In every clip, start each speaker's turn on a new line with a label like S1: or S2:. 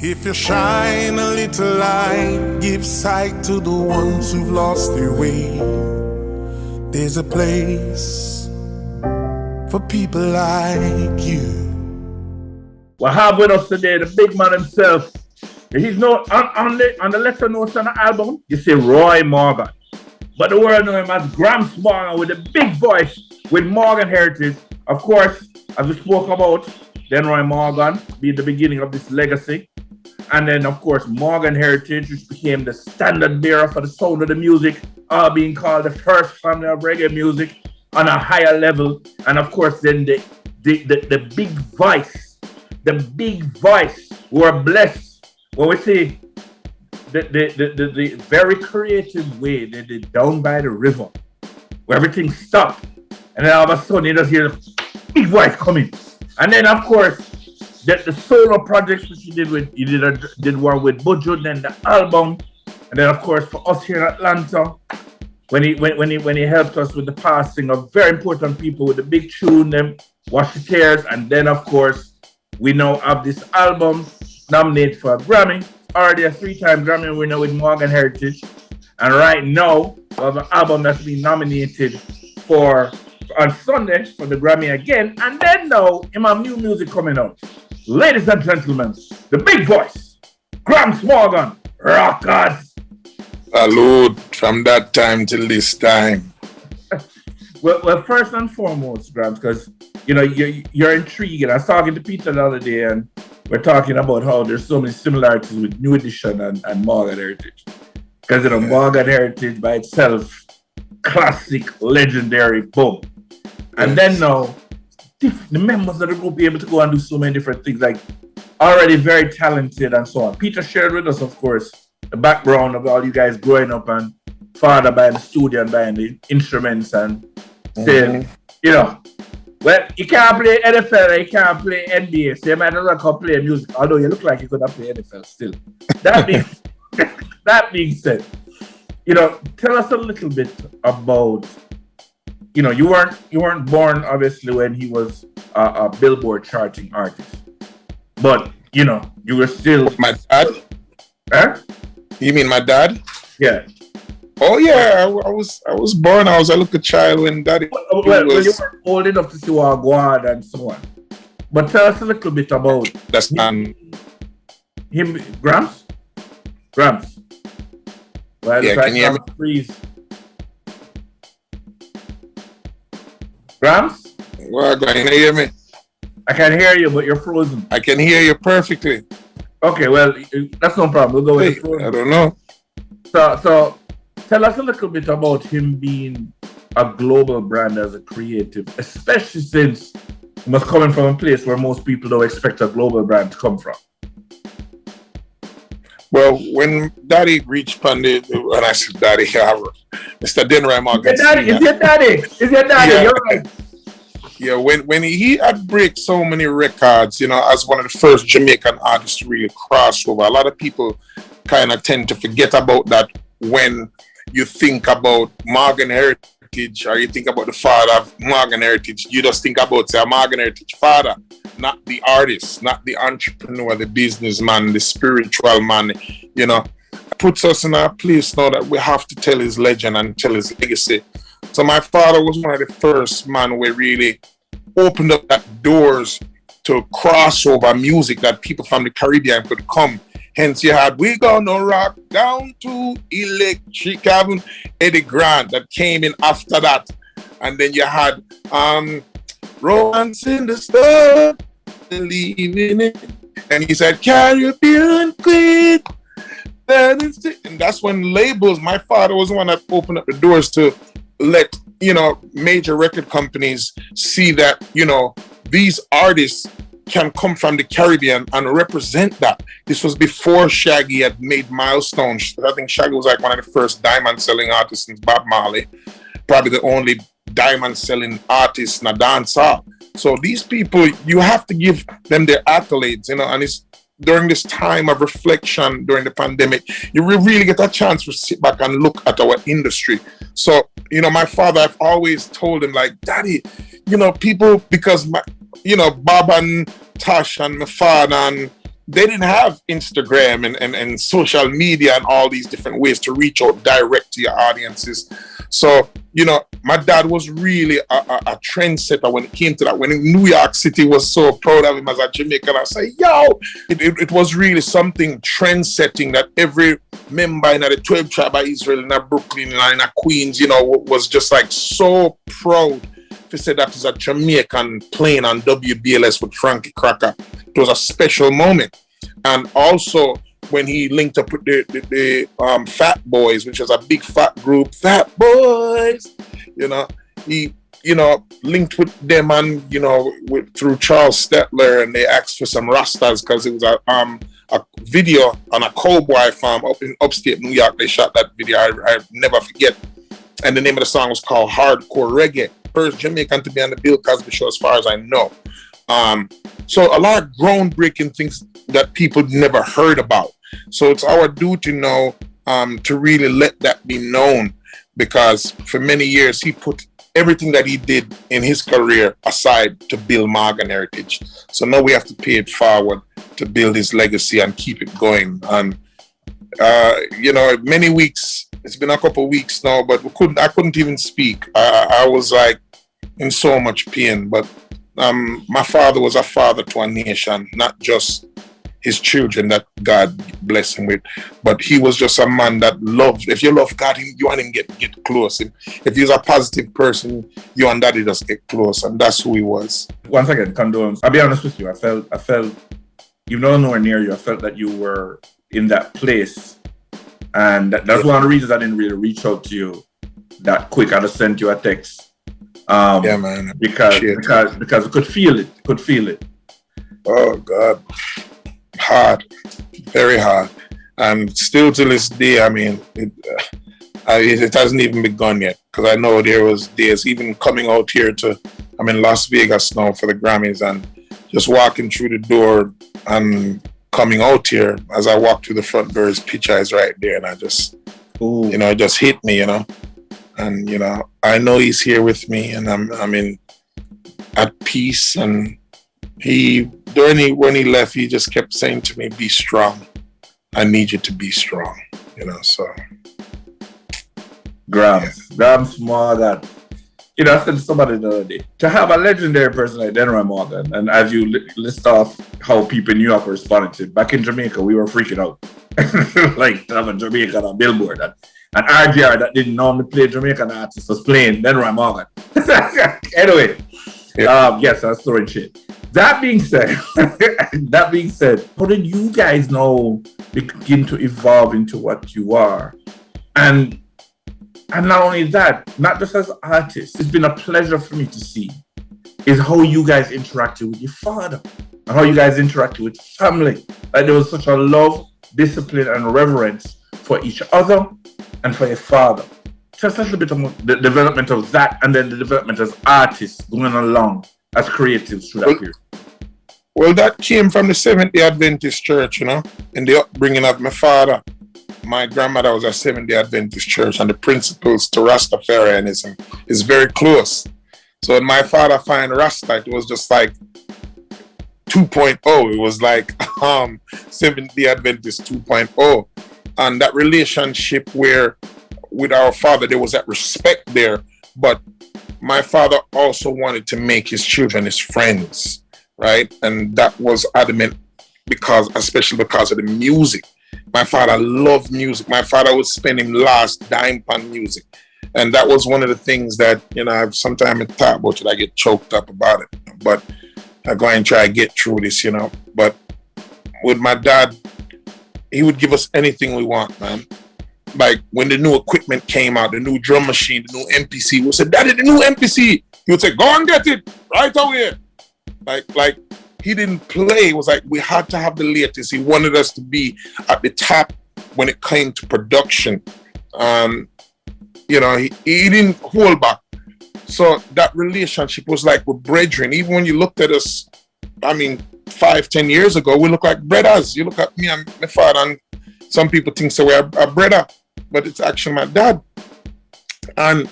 S1: If you shine a little light, give sight to the ones who've lost their way. There's a place for people like you.
S2: We have with us today the big man himself. He's not on the lesser notes on the album, you see Roy Morgan. But the world know him as Gramps Morgan with a big voice with Morgan heritage. Of course, as we spoke about, Denroy Morgan being the beginning of this legacy. And then, of course, Morgan Heritage, which became the standard bearer for the sound of the music, being called the first family of reggae music on a higher level. And of course, then the big voice, were blessed. When we say the very creative way they did Down by the River, where everything stopped, and then all of a sudden you just hear the big voice coming. And then, of course, the solo projects which you did one with Buju, then the album, and then of course for us here in Atlanta, when he helped us with the passing of very important people with the big tune, them Wash the Tears, and then of course we now have this album nominated for a Grammy, already a 3-time Grammy winner with Morgan Heritage, and right now we have an album that's been nominated for on Sunday for the Grammy again, and then now in my new music coming out. Ladies and gentlemen, the big voice, Gramps Morgan, rockers.
S3: Salute from that time till this time.
S2: well, first and foremost, Gramps, because you know you're intrigued. I was talking to Peter the other day, and we're talking about how there's so many similarities with New Edition and Morgan Heritage. Because you know, Morgan Heritage by itself, classic, legendary, boom. And then now, the members of the group be able to go and do so many different things, like already very talented and so on. Peter shared with us, of course, the background of all you guys growing up and father buying the studio and buying the instruments and saying, you know, well, you can't play NFL, you can't play NBA, so you might as well come play music, although you look like you could have played NFL still. That being said, you know, tell us a little bit about, you know, you weren't born obviously when he was a Billboard charting artist, but you know you were still
S3: my dad.
S2: Huh?
S3: You mean my dad?
S2: Yeah.
S3: Oh yeah, I was born. I was a little child when daddy.
S2: Well, you were old enough to see Wagwan and so on. But tell us a little bit about
S3: that's
S2: him. Gramps. Well,
S3: yeah, can you hear me?
S2: Freeze. Gramps?
S3: Well, can you hear me?
S2: I can hear you, but you're frozen.
S3: I can hear you perfectly.
S2: Okay, well, that's no problem. We'll go with the frozen.
S3: I don't know.
S2: So, tell us a little bit about him being a global brand as a creative, especially since he was coming from a place where most people don't expect a global brand to come from.
S3: Well, when Daddy reached Pandit, when I said Daddy, Mr. Denroy Morgan.
S2: Is your daddy?
S3: Yeah.
S2: You're right.
S3: Yeah, when he had break so many records, you know, as one of the first Jamaican artists to really cross over. A lot of people kind of tend to forget about that when you think about Morgan Heritage or you think about the father of Morgan Heritage. You just think about, say, a Morgan Heritage father, not the artist, not the entrepreneur, the businessman, the spiritual man, you know. Puts us in our place now that we have to tell his legend and tell his legacy. So my father was one of the first man who really opened up that doors to crossover music that people from the Caribbean could come. Hence you had We Gonna Rock Down to Electric Avenue, Eddie Grant that came in after that. And then you had Romance in the Storm, Believing It. And he said Caribbean Queen. And that's when labels, my father was the one that opened up the doors to let, you know, major record companies see that, you know, these artists can come from the Caribbean and represent that. This was before Shaggy had made milestones. I think Shaggy was like one of the first diamond selling artists since Bob Marley, probably the only diamond selling artist in a dancehall. So these people, you have to give them their accolades, you know, and it's during this time of reflection during the pandemic, you really get a chance to sit back and look at our industry. So, you know, my father, I've always told him, like, Daddy, you know, people, because, my, you know, Bob and Tash and my father and, they didn't have Instagram and social media and all these different ways to reach out direct to your audiences. So, you know, my dad was really a trendsetter when it came to that. When New York City was so proud of him as a Jamaican, I say, yo, it was really something trend-setting that every member in the 12 tribe of Israel, in Brooklyn, and in Queens, you know, was just like so proud to say that is a Jamaican playing on WBLS with Frankie Cracker. It was a special moment. And also when he linked up with the Fat Boys, which was a big fat group, Fat Boys, you know, he, you know, linked with them and, you know, through Charles Stetler, and they asked for some Rastas because it was a video on a cowboy farm up in upstate New York. They shot that video, I never forget. And the name of the song was called Hardcore Reggae. First Jamaican to be on the Bill Cosby show as far as I know. So a lot of groundbreaking things that people never heard about. So it's our duty now to really let that be known, because for many years he put everything that he did in his career aside to build Morgan heritage. So now we have to pay it forward to build his legacy and keep it going. And you know, many weeks, it's been a couple of weeks now, but I couldn't even speak. I was like in so much pain. But my father was a father to a nation, not just his children that God blessed him with, but he was just a man that loved. If you love God, you want him get close. If he's a positive person, you and Daddy just get close, and that's who he was.
S2: Once again, condolences. I'll be honest with you. I felt, even though nowhere near you, I felt that you were in that place. And that's one of the reasons I didn't really reach out to you that quick. I just sent you a text.
S3: Yeah, man.
S2: Because I could feel it.
S3: Oh God, hard, very hard, and still to this day. I mean, it hasn't even begun yet, because I know there was days even coming out here I'm in Las Vegas now for the Grammys, and just walking through the door and coming out here, as I walk through the front door, his picture is right there, and I just, you know, it just hit me, you know, and you know, I know he's here with me, and I'm in at peace. And when he left, he just kept saying to me, "Be strong. I need you to be strong," you know. So,
S2: Gramps Morgan. You know, I said to somebody the other day, to have a legendary person like Denroy Morgan, and as you list off how people in New York responded to it, back in Jamaica, we were freaking out. Like, to have a Jamaican on Billboard. And RGR that didn't normally play Jamaican artists was playing Denroy Morgan. Anyway, yes, I was throwing shit. That being said, how did you guys now begin to evolve into what you are? And not only that, not just as artists, it's been a pleasure for me to see is how you guys interacted with your father and how you guys interacted with family. Like, there was such a love, discipline, and reverence for each other and for your father. Just a little bit of the development of that, and then the development as artists going along as creatives through that period.
S3: Well, that came from the Seventh-day Adventist Church, you know, and the upbringing of my father. My grandmother was a Seventh-day Adventist Church, and the principles to Rastafarianism is very close. So when my father found Rasta, it was just like 2.0. It was like Seventh-day Adventist 2.0. And that relationship where with our father, there was that respect there. But my father also wanted to make his children his friends, right? And that was adamant, especially because of the music. My father loved music. My father would spend him last dime on music. And that was one of the things that, you know, sometimes I talk about it, I get choked up about it. But I go and try to get through this, you know. But with my dad, he would give us anything we want, man. Like when the new equipment came out, the new drum machine, the new MPC, we said, "Daddy, the new MPC." He would say, "Go and get it right away." Like he didn't play. It was like we had to have the latest. He wanted us to be at the top when it came to production. You know, he didn't hold back. So that relationship was like with brethren. Even when you looked at us, I mean, 5-10 years ago, we look like brothers. You look at me and my father, and some people think so we're a brother, but it's actually my dad. And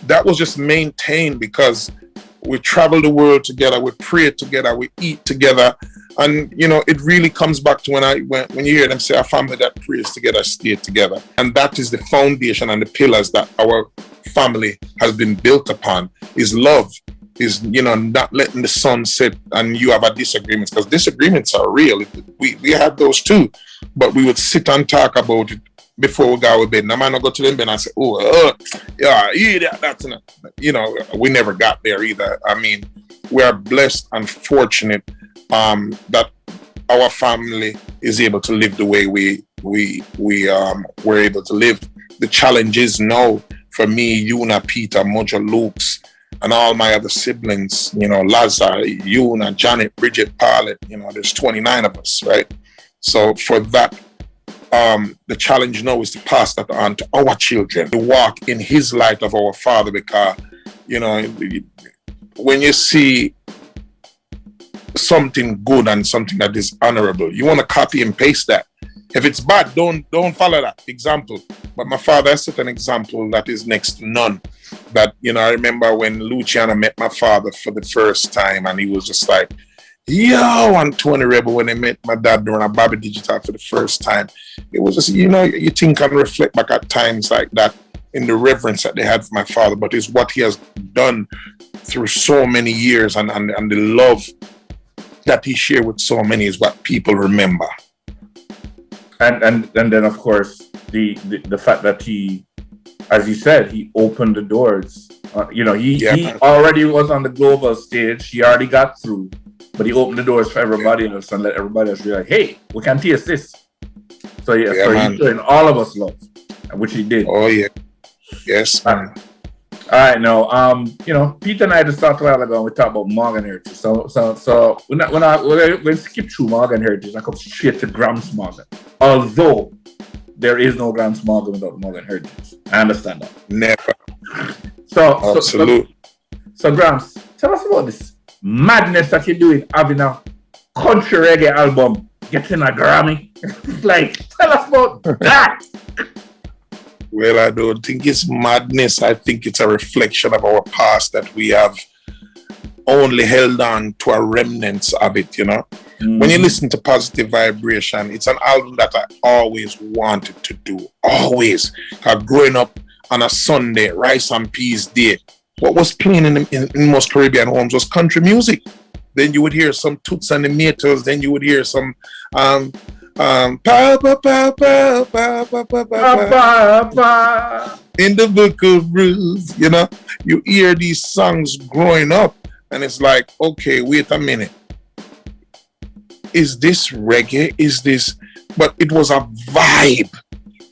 S3: that was just maintained because we travel the world together, we pray together, we eat together. And you know, it really comes back to when you hear them say a family that prays together stay together. And that is the foundation and the pillars that our family has been built upon, is love, is, you know, not letting the sun set and you have a disagreements, because disagreements are real. We had those too, but we would sit and talk about it before we go to bed. I might not go to them bed and say, that's not, you know, we never got there either. I mean, we are blessed and fortunate that our family is able to live the way we're able to live. The challenge is now for me, Yuna, Peter, Mojo, Luke's, and all my other siblings, you know, Lazar, Yuna, Janet, Bridget, Paulette, you know, there's 29 of us, right? So for that, the challenge now is to pass that on to our children, to walk in his light of our Father, because, you know, when you see something good and something that is honorable, you want to copy and paste that. If it's bad, don't follow that example. But my father has set an example that is next to none. That, you know, I remember when Luciano met my father for the first time, and he was just like, yo, and Tony Rebel, when they met my dad during a Bobby Digital for the first time, it was just, you know, you think and reflect back at times like that in the reverence that they had for my father, but it's what he has done through so many years, and the love that he shared with so many is what people remember.
S2: And then of course the fact that he, as you said, he opened the doors. You know, he already was on the global stage. He already got through, but he opened the doors for everybody else and let everybody else realize, hey, we can taste this. So he's showing all of us love, which he did.
S3: Oh yeah, yes, man.
S2: All right, now, you know, Peter and I just talked a while ago, and we talked about Morgan Heritage. So we're skip through Morgan Heritage and come straight to Gramps Morgan. Although there is no Gramps Morgan without Morgan Heritage. I understand that.
S3: Never.
S2: Absolutely. So Gramps, tell us about this madness that you're doing, having a country reggae album, getting a Grammy. Like, tell us about that.
S3: Well, I don't think it's madness. I think it's a reflection of our past, that we have only held on to a remnants of it, you know. Mm-hmm. When you listen to Positive Vibration, it's an album that I always wanted to do. Always. Growing up on a Sunday, Rice and Peas Day, what was playing in most Caribbean homes was country music. Then you would hear some Toots and the Maytals. Then you would hear some in the book of rules, you know, you hear these songs growing up, and it's like, okay, wait a minute, is this reggae? Is this? But it was a vibe.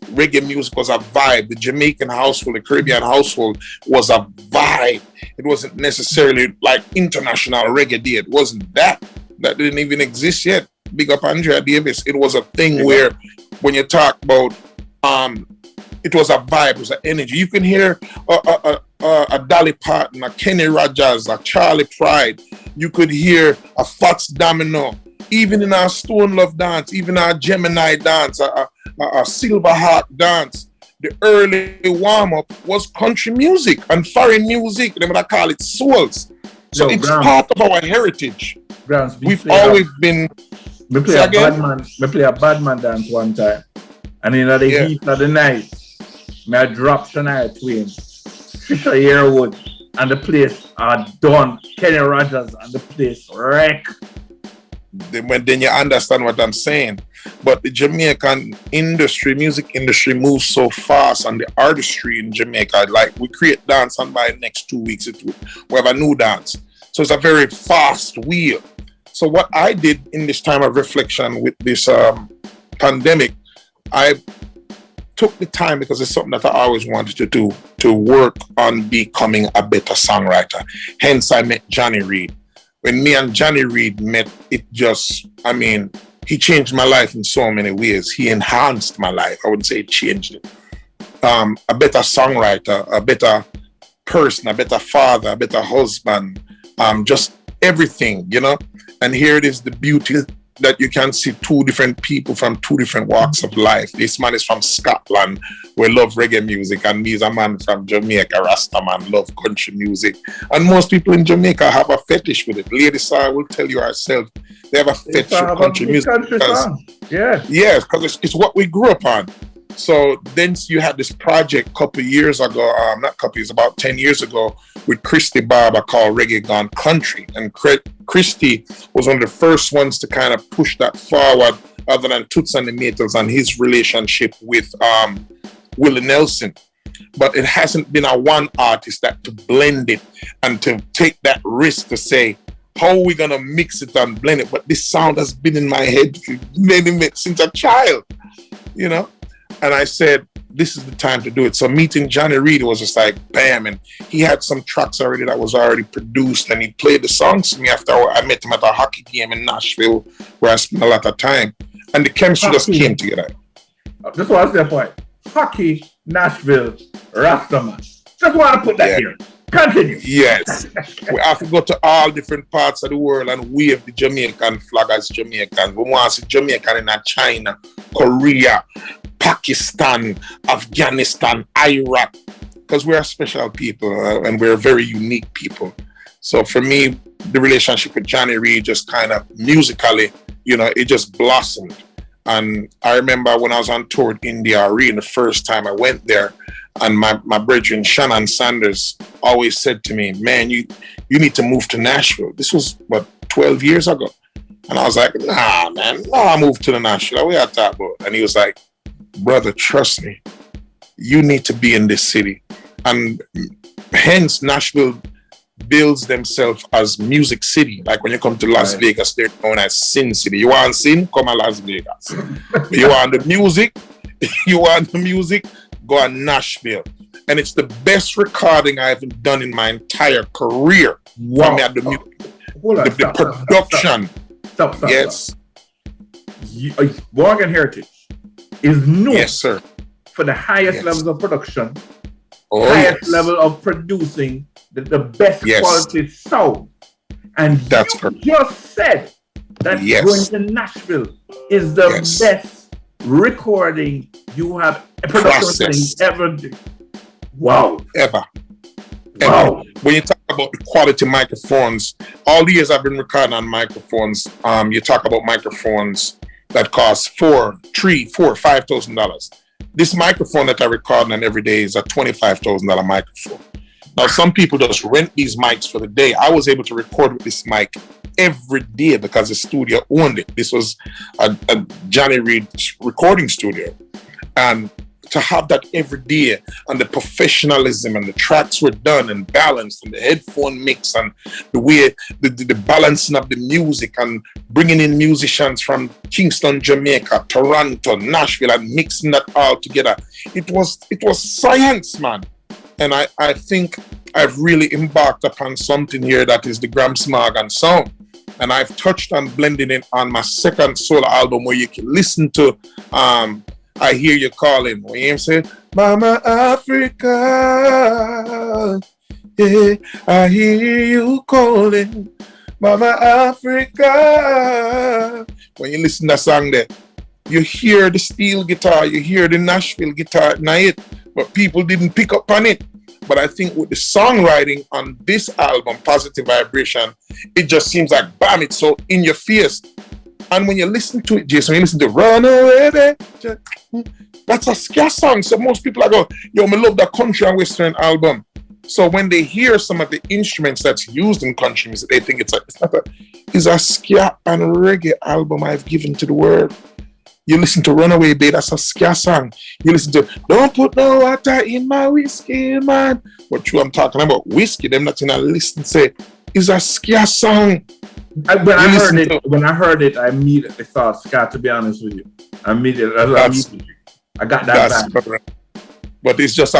S3: Reggae music was a vibe. The Jamaican household, the Caribbean household was a vibe. It wasn't necessarily like international reggae day. It wasn't that. That didn't even exist yet. Big up Andrea Davis. It was a thing where when you talk about it was a vibe, it was an energy. You can hear a Dolly Parton, a Kenny Rogers, a Charlie Pride. You could hear a Fox Domino. Even in our Stone Love dance, even our Gemini dance, a Silverheart dance, the early warm-up was country music and foreign music. They might call it souls. So it's part of our heritage.
S2: Gramps,
S3: we've always been.
S2: We play a bad man dance one time, and in the heat of the night, I drop Shania Twain, Fisher Yearwood, and the place are done. Kenny Rogers and the place wreck.
S3: Then you understand what I'm saying. But the Jamaican industry, music industry, moves so fast, and the artistry in Jamaica, like we create dance, and by the next 2 weeks we have a new dance. So it's a very fast wheel. So what I did in this time of reflection with this pandemic, I took the time, because it's something that I always wanted to do, to work on becoming a better songwriter. Hence, I met Johnny Reid. When me and Johnny Reid met, it just, I mean, he changed my life in so many ways. He enhanced my life. I wouldn't say it changed it. A better songwriter, a better person, a better father, a better husband, just everything, you know. And here it is, the beauty that you can see two different people from two different walks of life. This man is from Scotland, we love reggae music, and me is a man from Jamaica, Rasta man, love country music. And most people in Jamaica have a fetish with it. Lady Sarah will tell you herself, they have a fetish with country music. Yes, because it's what we grew up on. So then you had this project a couple years ago, about 10 years ago, with Christy Barber called Reggae Gone Country. And Christy was one of the first ones to kind of push that forward, other than Toots and the Maytals and his relationship with Willie Nelson. But it hasn't been a one artist that to blend it and to take that risk to say, how are we going to mix it and blend it? But this sound has been in my head since a child, you know? And I said, this is the time to do it. So meeting Johnny Reid was just like, bam. And he had some tracks already that was already produced. And he played the songs to me after I met him at a hockey game in Nashville, where I spent a lot of time. And the chemistry just came together.
S2: Just want to say a point. Hockey, Nashville, Rastaman. Just want to put that here. Continue.
S3: Yes. We have to go to all different parts of the world and wave the Jamaican flag as Jamaicans. We want to see Jamaican in China, Korea, Pakistan, Afghanistan, Iraq, because we're special people and we're very unique people. So for me, the relationship with Johnny Reid just kind of musically, you know, it just blossomed. And I remember when I was on tour in India, really the first time I went there, and my brethren, Shannon Sanders, always said to me, man, you need to move to Nashville. This was, 12 years ago? And I was like, nah, man, no, I moved to the Nashville. We had that about. And he was like, brother, trust me, you need to be in this city. And hence Nashville builds themselves as music city. Like when you come to Las Vegas, they're known as Sin City. You want sin? Come to Las Vegas. You want the music? Go to Nashville. And it's the best recording I've done in my entire career.
S2: Wow.
S3: The production.
S2: Stop.
S3: Yes.
S2: Morgan Heritage is known,
S3: yes, sir,
S2: for the highest levels of production, highest level of producing, the best quality sound. And
S3: that's
S2: just said that going to Nashville is the best recording you have ever did. Wow.
S3: Ever. When you talk about the quality microphones, all the years I've been recording on microphones, you talk about microphones that cost $5,000. This microphone that I record on every day is a $25,000 microphone. Now, some people just rent these mics for the day. I was able to record with this mic every day because the studio owned it. This was a Johnny Reid recording studio. And to have that every day and the professionalism and the tracks were done and balanced and the headphone mix and the way the balancing of the music and bringing in musicians from Kingston, Jamaica, Toronto, Nashville and mixing that all together. It was science, man. And I think I've really embarked upon something here that is the Gramps Morgan sound. And I've touched on blending it on my second solo album where you can listen to I Hear You Calling. When you say, Mama Africa, yeah, I hear you calling, Mama Africa. When you listen to that song there, you hear the steel guitar, you hear the Nashville guitar at night, but people didn't pick up on it. But I think with the songwriting on this album, Positive Vibration, it just seems like, bam, it's so in your face. And when you listen to it, Jason, when you listen to Run Away, baby, that's a ska song. So most people are going, yo, I love that country and western album. So when they hear some of the instruments that's used in country music, they think it's a ska and reggae album I've given to the world. You listen to Runaway Babe, that's a ska song. You listen to Don't Put No Water in My Whiskey, Man. What I'm talking about, whiskey, them not in a listen say, is a ska song.
S2: When I heard it, I immediately thought ska, to be honest with you. I got that back.
S3: But it's just,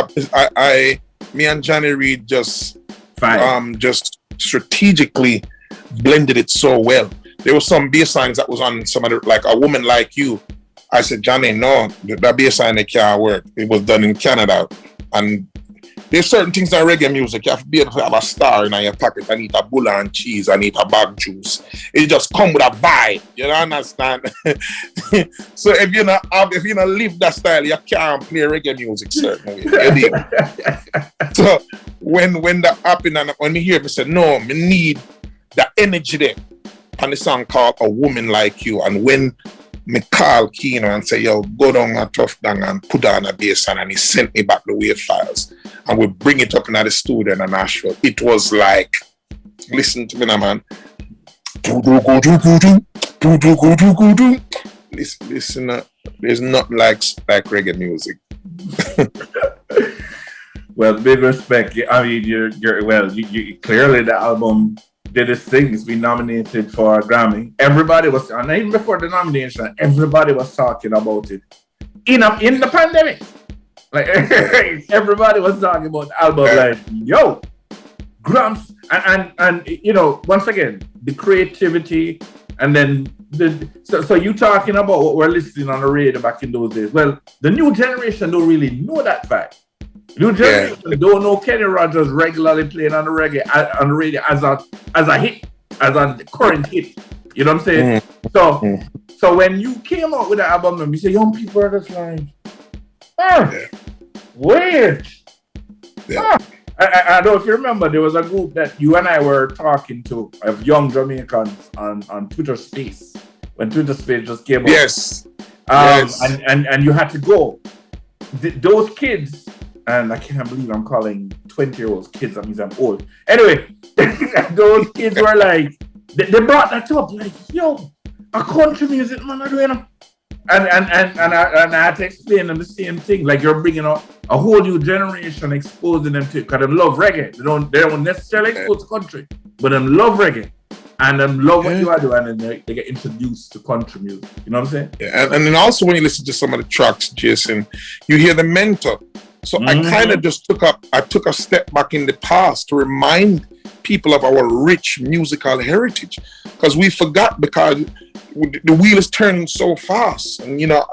S3: me and Johnny Reid just strategically blended it so well. There were some bass lines that was on some other, like A Woman Like You. I said, Johnny, no, that bass line, it can't work. It was done in Canada. And There's certain things in reggae music. You have to be able to have a star in your pocket. I need a bull and cheese. I need a bag juice. It just come with a vibe. You understand? So if you not live that style, you can't play reggae music certainly. You know? So when that happened and when me hear me say, no, me need the energy there. And the song called A Woman Like You. And when me call Keno and say, yo, go down a tough down and put on a bass and he sent me back the wave files. And we bring it up in the studio in Nashville. It was like, listen to me now, man. Listen, there's not like reggae music.
S2: Well, big respect. I mean, you clearly the album did its thing. It's been nominated for a Grammy. Everybody was, and even before the nomination, everybody was talking about it. In the pandemic, like everybody was talking about the album. Like, yo, Gramps, and you know, once again, the creativity, and then so you talking about what we're listening on the radio back in those days. Well, the new generation don't really know that fact. New generation don't know Kenny Rogers regularly playing on the radio as a hit, as a current hit. You know what I'm saying? So when you came out with the album, you say young people are just like, weird. I don't know if you remember, there was a group that you and I were talking to of young Jamaicans on Twitter Space when Twitter Space just came out.
S3: Yes.
S2: And you had to go. Those kids. And I can't believe I'm calling 20-year-olds kids. That means I'm old. Anyway, those kids were like, they brought that up. Like, yo, a country music man are doing them. And I had to explain them the same thing. Like you're bringing out a whole new generation, exposing them to it. Because they love reggae. They don't necessarily expose to country, but they love reggae. And they love what you are doing. And they get introduced to country music. You know what I'm saying?
S3: Yeah, and then also when you listen to some of the tracks, Jason, you hear the mentor. So I kind of just took a step back in the past to remind people of our rich musical heritage, because we forgot, because the wheel is turning so fast. And you know,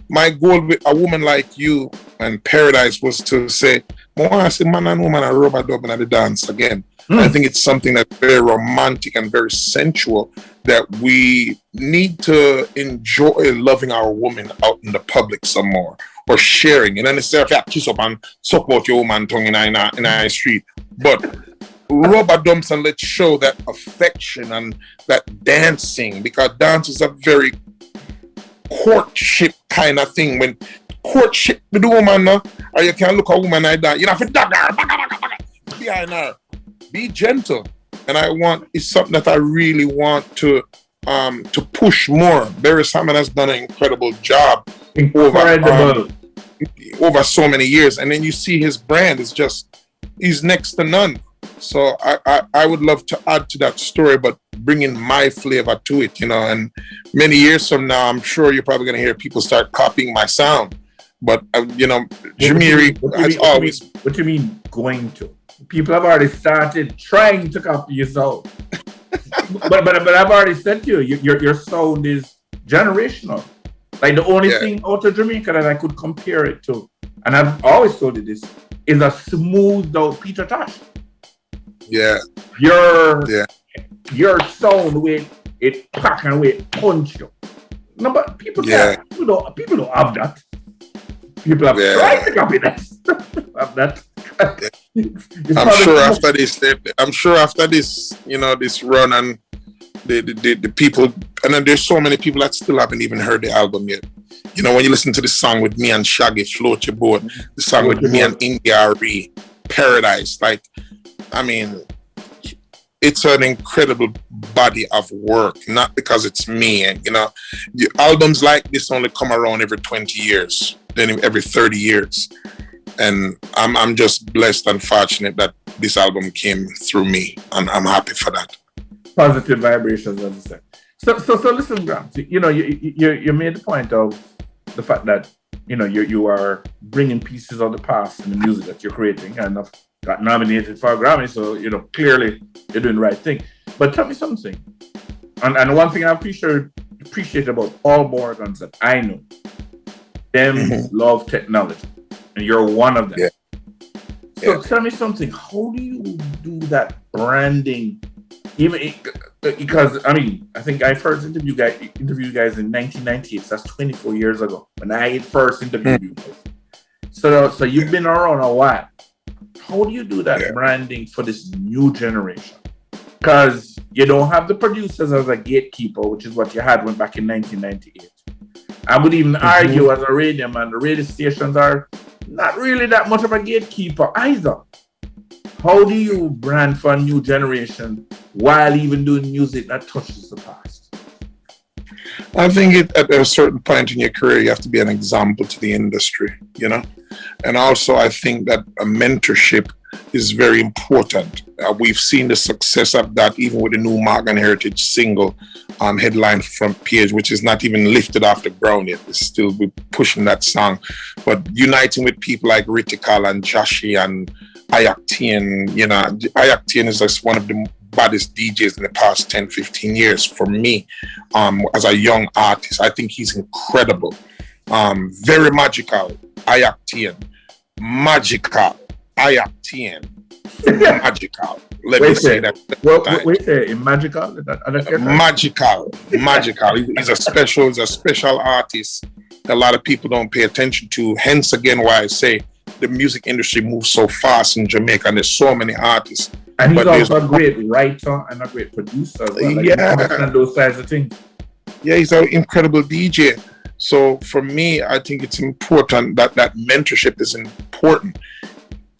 S3: my goal with A Woman Like You and Paradise was to say, I say man and woman are rubber dub and the dance again. I think it's something that's very romantic and very sensual, that we need to enjoy loving our woman out in the public some more, or sharing. And then instead of kiss up and suck out your woman tongue in our street, but rubber dumps and let's show that affection and that dancing, because dance is a very courtship kind of thing. When courtship with the woman, or you can look a woman like that, you know, for dog her behind her. Be gentle. And it's something that I really want to push more. Barry Simon has done an incredible job over so many years. And then you see his brand is he's next to none. So I would love to add to that story, but bringing my flavor to it, you know. And many years from now, I'm sure you're probably going to hear people start copying my sound. But, you know, Jamiri has always...
S2: What do you mean going to? People have already started trying to copy your sound. but I've already said to you, your sound is generational. Like the only thing out of Jamaica that I could compare it to, and I've always told you this, is a smoothed out Peter Tosh.
S3: Yeah.
S2: Your sound with it pack and with punch you. No, but people don't have that. People have tried to copy that. Have that.
S3: I'm sure after this, you know, this run, and the people, and then there's so many people that still haven't even heard the album yet. You know, when you listen to the song with me and Shaggy, Float Your Boat, the song with me and India Ree, Paradise, like, I mean, it's an incredible body of work, not because it's me. And, you know, albums like this only come around every 20 years, then every 30 years. And I'm just blessed and fortunate that this album came through me, and I'm happy for that.
S2: Positive vibrations, as I said. So listen, Gramps, you know, you made the point of the fact that, you know, you are bringing pieces of the past in the music that you're creating, and I've got nominated for a Grammy, so, you know, clearly you're doing the right thing. But tell me something, and one thing I appreciate about all Morgans that I know, them love technology, and you're one of them. So tell me something. How do you do that branding? Because I think I first interviewed you guys in 1998. So that's 24 years ago when I first interviewed you guys. So you've been around a while. How do you do that branding for this new generation? Because you don't have the producers as a gatekeeper, which is what you had back in 1998. I would even argue as a radio man, the radio stations are not really that much of a gatekeeper either. How do you brand for a new generation while even doing music that touches the past?
S3: I think at a certain point in your career, you have to be an example to the industry, you know? And also, I think that a mentorship is very important. We've seen the success of that even with the new Morgan Heritage single headline front page, which is not even lifted off the ground yet. It's still we're pushing that song. But uniting with people like Ritikal and Joshi and Ayaktian, you know, Ayaktian is just one of the baddest DJs in the past 10, 15 years for me as a young artist. I think he's incredible. Very magical, Ayaktian. Magical, Ayaktian. Magical. Let me say that.
S2: Wait, magical?
S3: Magical. He's a special artist that a lot of people don't pay attention to. Hence again why I say the music industry moves so fast in Jamaica and there's so many artists.
S2: And he's also a great writer and a great producer as well. And those kinds of things.
S3: Yeah, he's an incredible DJ. So for me, I think it's important that mentorship is important.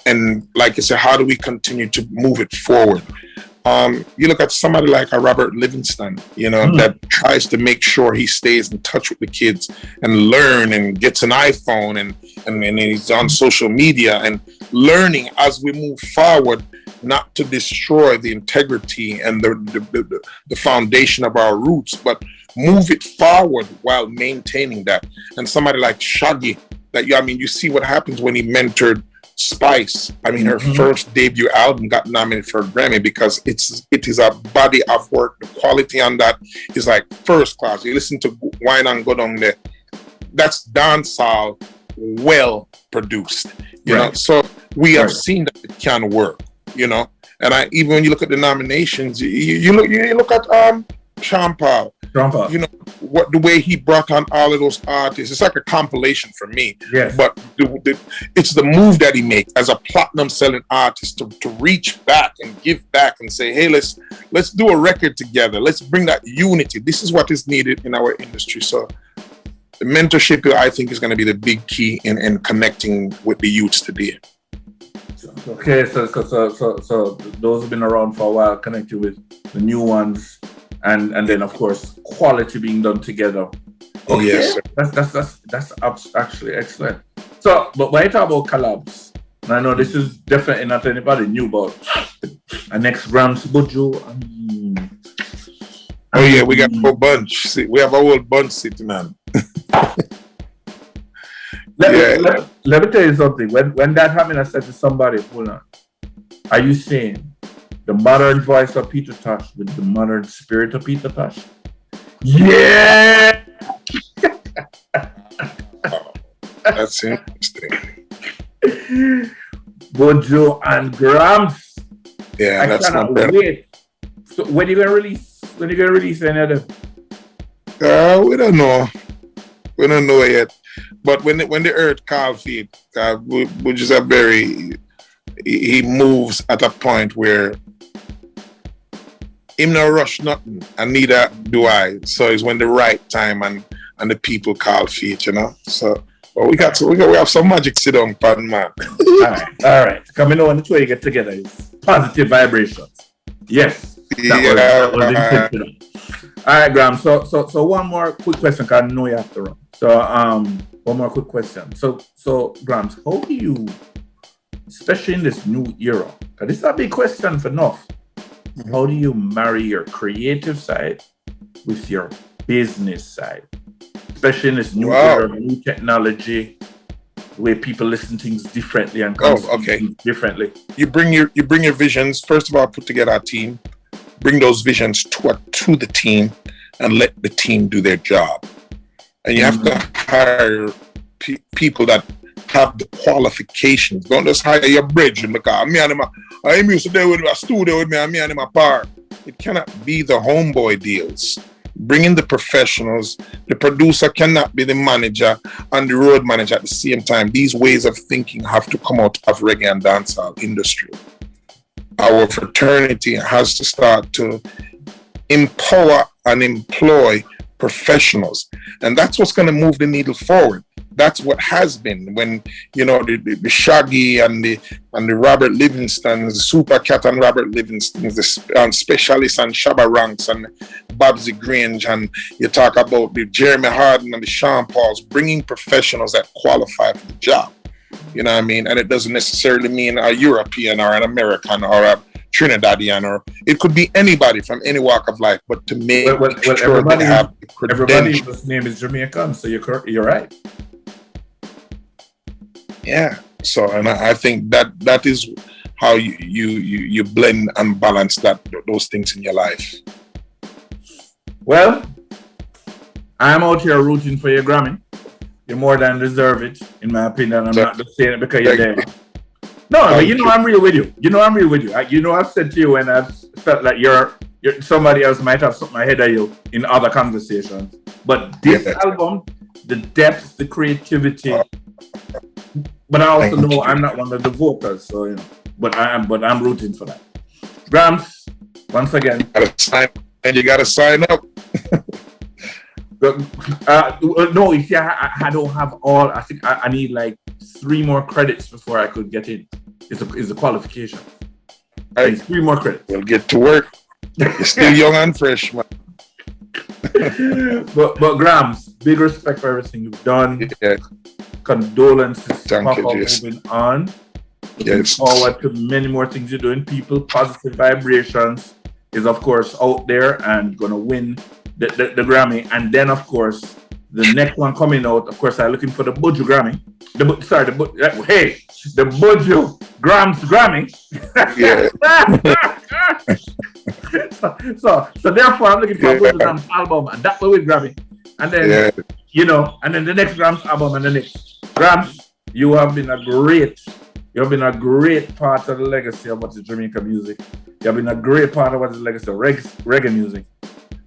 S3: And like I said, how do we continue to move it forward? You look at somebody like a Robert Livingston, you know, that tries to make sure he stays in touch with the kids and learn and gets an iPhone and he's on social media and learning as we move forward, not to destroy the integrity and the foundation of our roots, but move it forward while maintaining that. And somebody like Shaggy, you see what happens when he mentored Spice. Her first debut album got nominated for a Grammy because it is a body of work. The quality on that is like first class. You listen to Wine and Go Down there. That's dancehall, well produced. You know, so we have seen that it can work. You know, and even when you look at the nominations, you look at Sean Paul. You know the way he brought on all of those artists. It's like a compilation for me. Yes. But it's the move that he made as a platinum selling artist to reach back and give back and say, hey, let's do a record together. Let's bring that unity. This is what is needed in our industry. So the mentorship, I think, is going to be the big key in connecting with the youths today.
S2: Okay, so those have been around for a while, connected with the new ones. And then, of course, quality being done together. Okay, yes, that's actually excellent. So, but when I talk about collabs, and I know this is definitely not anybody new, but our next Gramps Buju.
S3: Oh yeah, we got a whole bunch. See, we have a whole bunch sitting on.
S2: Let me tell you something. When that happened, I said to somebody, hold on, are you saying the modern voice of Peter Tosh with the modern spirit of Peter Tosh? Yeah!
S3: That's interesting.
S2: Buju and Gramps.
S3: Yeah, that's not bad.
S2: Wait. So when you gonna release any of them?
S3: We don't know. We don't know yet. But when the earth calls feet, we just have he moves at a point where him no rush nothing, and neither do I. So it's when the right time and the people call feet, you know. So well, we have some magic sit down, pardon man.
S2: All right. Coming on the way you get together is positive vibrations. Yes. That was intentional. All right, Graham. So one more quick question, because I know you have to run. So one more quick question. So Grams, how do you, especially in this new era, because this is a big question for enough. How do you marry your creative side with your business side? Especially in this new era, new technology, where people listen to things differently and things differently.
S3: You bring your visions. First of all, put together a team. Bring those visions to the team and let the team do their job. And you have to hire people that have the qualifications. Don't just hire your bridge because I'm used to do with a studio with me and me and him apart. It cannot be the homeboy deals. Bring in the professionals. The producer cannot be the manager and the road manager at the same time. These ways of thinking have to come out of reggae and dancehall industry. Our fraternity has to start to empower and employ professionals, and that's what's going to move the needle forward. That's what has been when the Shaggy and the Robert Livingstons, the Super Cat and Robert Livingstons, the Specialists and Shabba Ranks and Babsy Grange, and you talk about the Jeremy Harden and the Sean Pauls, bringing professionals that qualify for the job. You know what I mean? And it doesn't necessarily mean a European or an American or a Trinidadian, or it could be anybody from any walk of life, but to make sure they have the credentials.
S2: Everybody's name is Jamaican, so you're right.
S3: Yeah. So, and I think that is how you blend and balance those things in your life.
S2: Well, I'm out here rooting for your Grammy. You more than deserve it, in my opinion. I'm not just saying it because you're there. No, but I'm real with you. I've said to you when I've felt like you're somebody else might have something ahead of you in other conversations. But this album, the depth, the creativity. But I also know I'm not one of the vocals, so But I'm rooting for that. Gramps, once again.
S3: You gotta sign up.
S2: No, you see, I don't have all. I think I need like 3 more credits before I could get in. It's a qualification.
S3: Right.
S2: 3 more credits.
S3: We'll get to work. You're still young and fresh, man.
S2: but Gramps, big respect for everything you've done.
S3: Yeah.
S2: Condolences.
S3: Thank you, Jason.
S2: Moving on. Looking forward to many more things you're doing. People, Positive Vibrations is of course out there and gonna win the Grammy, and then of course the next one coming out. Of course, I'm looking for the Buju Grammy. The Buju Gramps Grammy.
S3: Yeah.
S2: so therefore, I'm looking for a Buju Gramps album, and that will win Grammy. And then and then the next Gramps album and the next Gramps. You have been a great part of the legacy of what is Jamaican music. You have been a great part of what is the legacy of reggae music.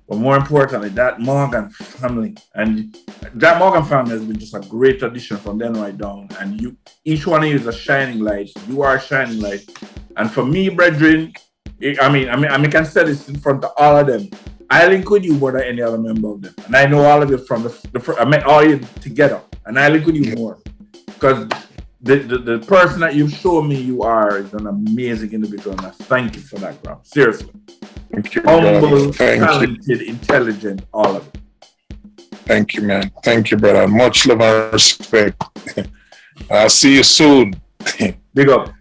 S2: But more importantly, that Morgan family. And that Morgan family has been just a great addition from Denroy down. And each one of you is a shining light. You are a shining light. And for me, brethren, I can say this in front of all of them. I link with you more than any other member of them. And I know all of you from I met all of you together. And I link with you more. Because the person that you've shown me you are is an amazing individual. And I thank you for that, bro. Seriously.
S3: Thank you,
S2: humble, talented, intelligent, all of it.
S3: Thank you, man. Thank you, brother. Much love and respect. I'll see you soon.
S2: Big up.